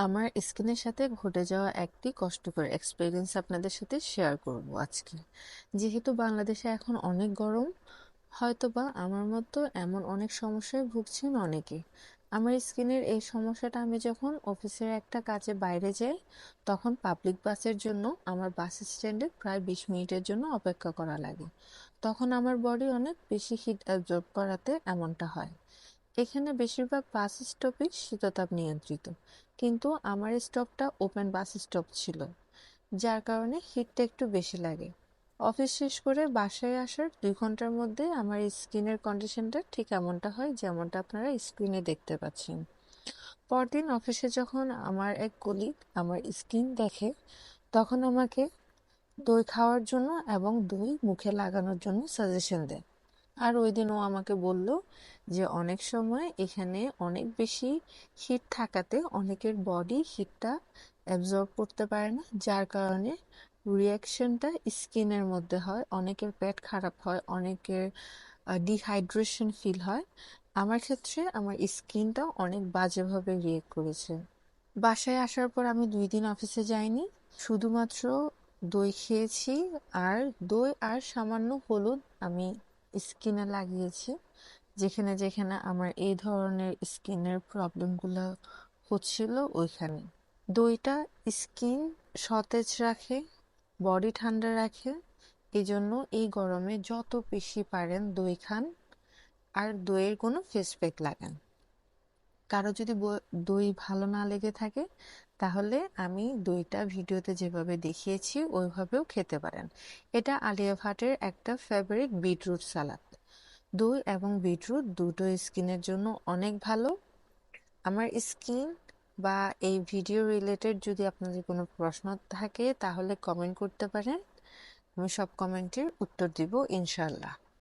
আমার স্কিনের সাথে ঘটে যাওয়া একটি কষ্টকর এক্সপেরিয়েন্স আপনাদের সাথে শেয়ার করব আজকে। যেহেতু বাংলাদেশে এখন অনেক গরম, হয়তোবা আমার মতো এমন অনেক সমস্যায় ভুগছেন অনেকে। আমার স্কিনের এই সমস্যাটা আমি যখন অফিসের একটা কাজে বাইরে যাই, তখন পাবলিক বাসের জন্য আমার বাস স্ট্যান্ডে প্রায় 20 মিনিটের জন্য অপেক্ষা করা লাগে। তখন আমার বডি অনেক বেশি হিট অ্যাবজর্ব করাতে এমনটা হয়। এখানে বেশিরভাগ বাস স্টপই শীততাপ নিয়ন্ত্রিত, কিন্তু আমার স্টপটা ওপেন বাস স্টপ ছিল, যার কারণে হিটটা একটু বেশি লাগে। অফিস শেষ করে বাসায় আসার 2 ঘন্টার মধ্যে আমার স্কিনের কন্ডিশনটা ঠিক এমনটা হয় যেমনটা আপনারা স্ক্রিনে দেখতে পাচ্ছেন। পরদিন অফিসে যখন আমার এক কলিগ আমার স্কিন দেখে, তখন আমাকে দই খাওয়ার জন্য এবং দই মুখে লাগানোর জন্য সাজেশন দেয়। আর ওই দিন ও আমাকে বলল যে অনেক সময় এখানে অনেক বেশি হিট থাকাতে অনেকের বডি হিটটা অ্যাবজর্ব করতে পারে না, যার কারণে রিয়াকশনটা স্কিনের মধ্যে হয়, অনেকের পেট খারাপ হয়, অনেকের ডিহাইড্রেশন ফিল হয়। আমার ক্ষেত্রে আমার স্কিনটা অনেক বাজেভাবে রিয়েক্ট করেছে। বাসায় আসার পর আমি 2 দিন অফিসে যাইনি, শুধুমাত্র দই খেয়েছি। আর দই আর সামান্য হলুদ আমি স্কিনে লাগিয়েছি, যেখানে যেখানে আমার এই ধরনের স্কিনের প্রবলেমগুলো হচ্ছিল ওইখানে। দইটা স্কিন সতেজ রাখে, বডি ঠান্ডা রাখে। এই জন্য এই গরমে যত বেশি পারেন দই খান, আর দইয়ের কোনো ফেস প্যাক লাগান। কারো যদি দই ভালো না লেগে থাকে, তাহলে আমি দইটা ভিডিওতে যেভাবে দেখিয়েছি ওইভাবেও খেতে পারেন। এটা আলিয়া ভাটের একটা ফেভারিট বিটরুট সালাদ। দই এবং বিটরুট দুটো স্কিনের জন্য অনেক ভালো। আমার স্কিন বা এই ভিডিও রিলেটেড যদি আপনাদের কোনো প্রশ্ন থাকে তাহলে কমেন্ট করতে পারেন, আমি সব কমেন্টের উত্তর দিব ইনশাল্লাহ।